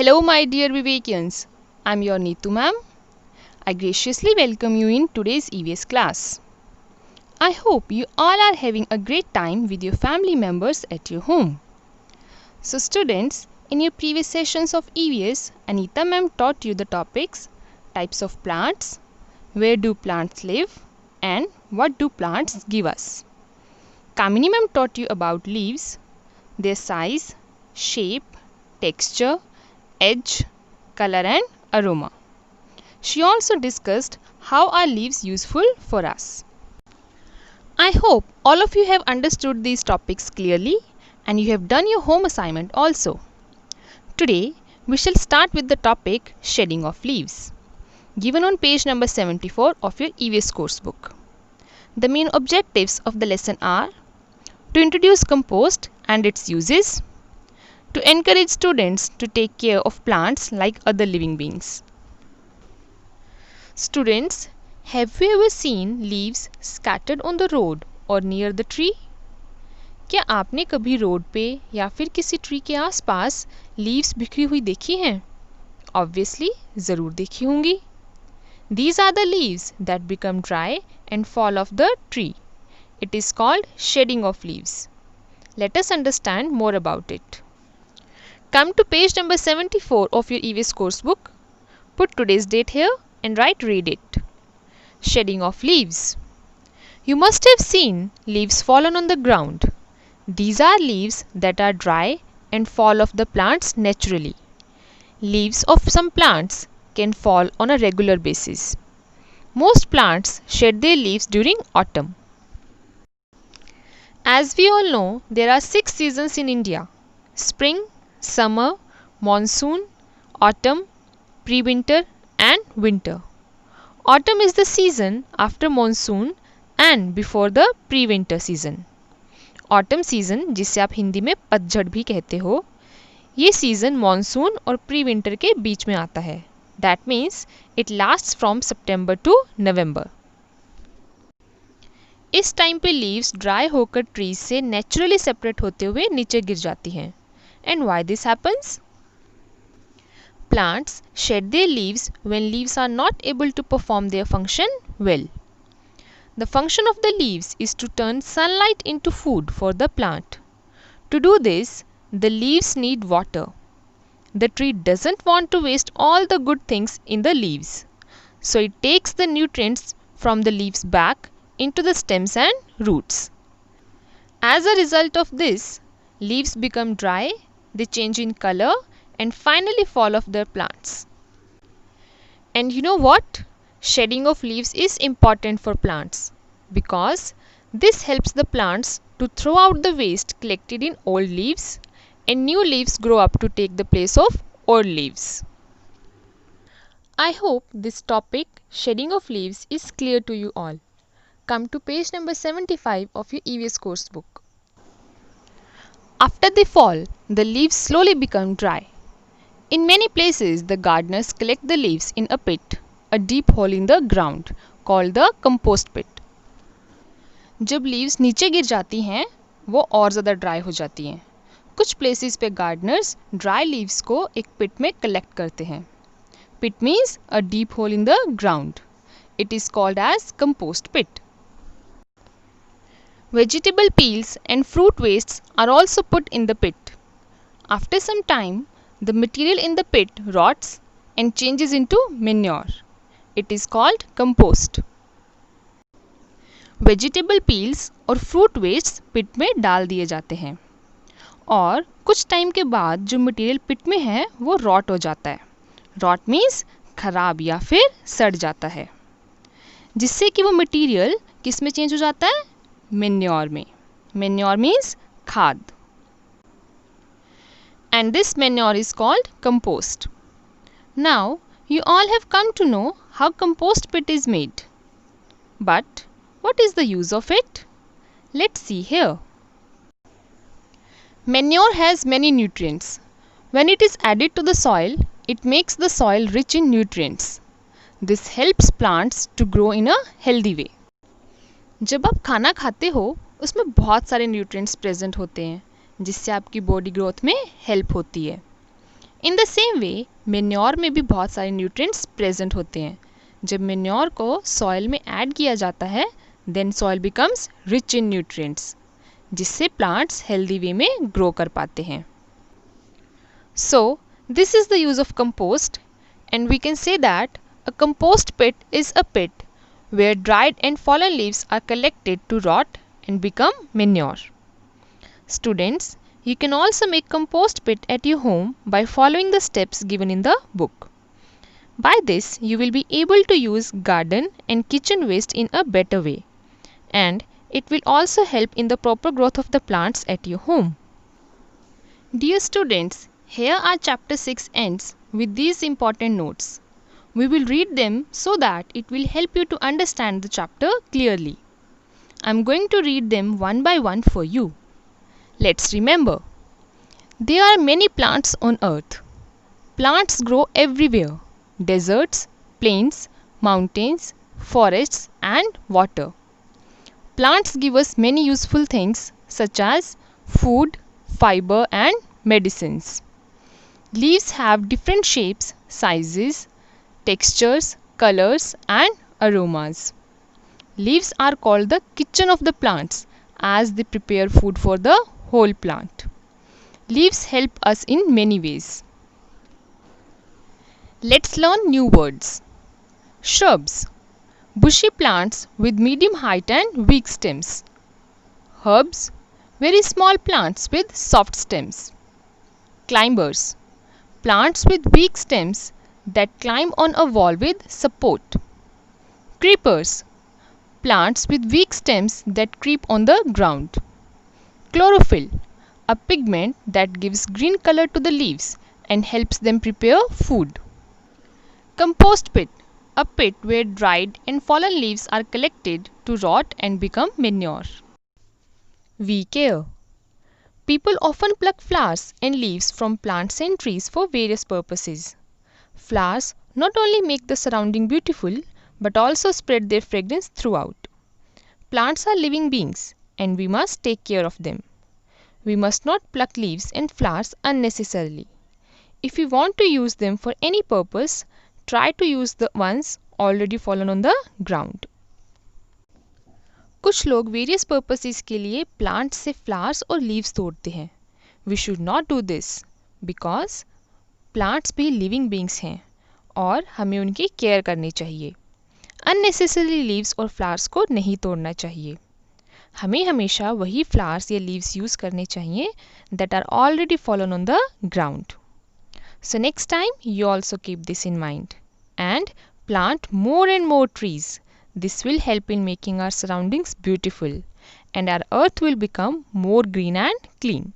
Hello, my dear Vivekians. I'm your Neetu ma'am. I graciously welcome you in today's EVS class. I hope you all are having a great time with your family members at your home. So, students, in your previous sessions of EVS, Anita ma'am taught you the topics types of plants, where do plants live, and what do plants give us. Kamini ma'am taught you about leaves, their size, shape, texture, edge, color and aroma. She also discussed how are leaves useful for us. I hope all of you have understood these topics clearly and you have done your home assignment also. Today we shall start with the topic shedding of leaves, given on page number 74 of your EVS course book. The main objectives of the lesson are to introduce compost and its uses, to encourage students to take care of plants like other living beings. Students, have you ever seen leaves scattered on the road or near the tree? क्या आपने कभी road पे या फिर किसी tree के आसपास leaves बिखरी हुई देखी हैं? Obviously, ज़रूर देखी होंगी. These are the leaves that become dry and fall off the tree. It is called shedding of leaves. Let us understand more about it. Come to page number 74 of your EVS course book. Put today's date here and read it. Shedding of leaves. You must have seen leaves fallen on the ground. These are leaves that are dry and fall off the plants naturally. Leaves of some plants can fall on a regular basis. Most plants shed their leaves during autumn. As we all know, there are 6 seasons in India: spring, summer, monsoon, autumn, pre-winter and winter. Autumn is the season after monsoon and before the pre-winter season. Autumn season, जिसे आप हिंदी में पतझड़ भी कहते हो, ये season monsoon और pre winter के बीच में आता है. That means it lasts from September to November. इस टाइम पे लीव्स ड्राई होकर ट्रीज से नेचुरली सेपरेट होते हुए नीचे गिर जाती हैं. And why this happens? Plants shed their leaves when leaves are not able to perform their function well. The function of the leaves is to turn sunlight into food for the plant. To do this, the leaves need water. The tree doesn't want to waste all the good things in the leaves, so it takes the nutrients from the leaves back into the stems and roots. As a result of this, leaves become dry, they change in color and finally fall off their plants. And you know what? Shedding of leaves is important for plants because this helps the plants to throw out the waste collected in old leaves and new leaves grow up to take the place of old leaves. I hope this topic, shedding of leaves, is clear to you all. Come to page number 75 of your EVS course book. After they fall, the leaves slowly become dry. In many places, the gardeners collect the leaves in a pit, a deep hole in the ground, called the compost pit. जब leaves नीचे गिर जाती हैं, वो और ज़्यादा dry हो जाती हैं. कुछ प्लेसेस पे गार्डनर्स ड्राई लीव्स को एक पिट में कलेक्ट करते हैं. Pit means a deep hole in the ground. It is called as compost pit. Vegetable peels and fruit wastes are also put in the pit. After some time, the material in the pit rots and changes into manure. It is called compost. Vegetable peels और fruit wastes pit में डाल दिए जाते हैं और कुछ time के बाद जो मटेरियल पिट में है वो रॉट हो जाता है. रॉट मीन्स खराब या फिर सड़ जाता है, जिससे कि वो मटेरियल किस में चेंज हो जाता है? मेन्योर में. मेन्योर मीन्स खाद. And this manure is called compost. Now, you all have come to know how compost pit is made. But, what is the use of it? Let's see here. Manure has many nutrients. When it is added to the soil, it makes the soil rich in nutrients. This helps plants to grow in a healthy way. जब आप खाना खाते हो उसमें बहुत सारे nutrients present होते हैं जिससे आपकी बॉडी ग्रोथ में हेल्प होती है. In the same way manure में भी बहुत सारे न्यूट्रिएंट्स प्रेजेंट होते हैं. जब मेन्योर को सॉइल में ऐड किया जाता है then soil becomes rich in nutrients, जिससे प्लांट्स हेल्दी वे में ग्रो कर पाते हैं. So this is the use of compost, and we can say that a compost pit is a pit where dried and fallen leaves are collected to rot and become manure. Students, you can also make compost pit at your home by following the steps given in the book. By this, you will be able to use garden and kitchen waste in a better way, and it will also help in the proper growth of the plants at your home. Dear students, here our chapter 6 ends with these important notes. We will read them so that it will help you to understand the chapter clearly. I am going to read them one by one for you. Let's remember. There are many plants on earth. Plants grow everywhere. Deserts, plains, mountains, forests and water. Plants give us many useful things such as food, fiber and medicines. Leaves have different shapes, sizes, textures, colors and aromas. Leaves are called the kitchen of the plants as they prepare food for the whole plant. Leaves help us in many ways. Let's learn new words. Shrubs, bushy plants with medium height and weak stems. Herbs, very small plants with soft stems. Climbers, plants with weak stems that climb on a wall with support. Creepers, plants with weak stems that creep on the ground. Chlorophyll, a pigment that gives green color to the leaves and helps them prepare food. Compost pit, a pit where dried and fallen leaves are collected to rot and become manure. We care. People often pluck flowers and leaves from plants and trees for various purposes. Flowers not only make the surrounding beautiful but also spread their fragrance throughout. Plants are living beings and we must take care of them. We must not pluck leaves and flowers unnecessarily. If we want to use them for any purpose, try to use the ones already fallen on the ground. कुछ लोग various purposes के लिए plant से flowers और leaves तोड़ते हैं. We should not do this because plants भी living beings हैं और हमें उनकी केयर करनी चाहिए. अननेसेसरी लीव्स और फ्लावर्स को नहीं तोड़ना चाहिए. हमें हमेशा वही फ्लावर्स या लीव्स यूज़ करने चाहिए that are already fallen on the ground. So next time you also keep this in mind and plant more and more trees. This will help in making our surroundings beautiful and our earth will become more green and clean.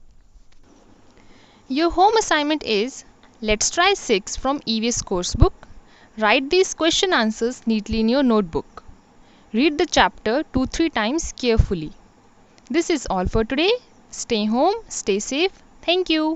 Your home assignment is, let's try 6 from EVS course book. Write these question answers neatly in your notebook. Read the chapter 2-3 times carefully. This is all for today. Stay home, stay safe. Thank you.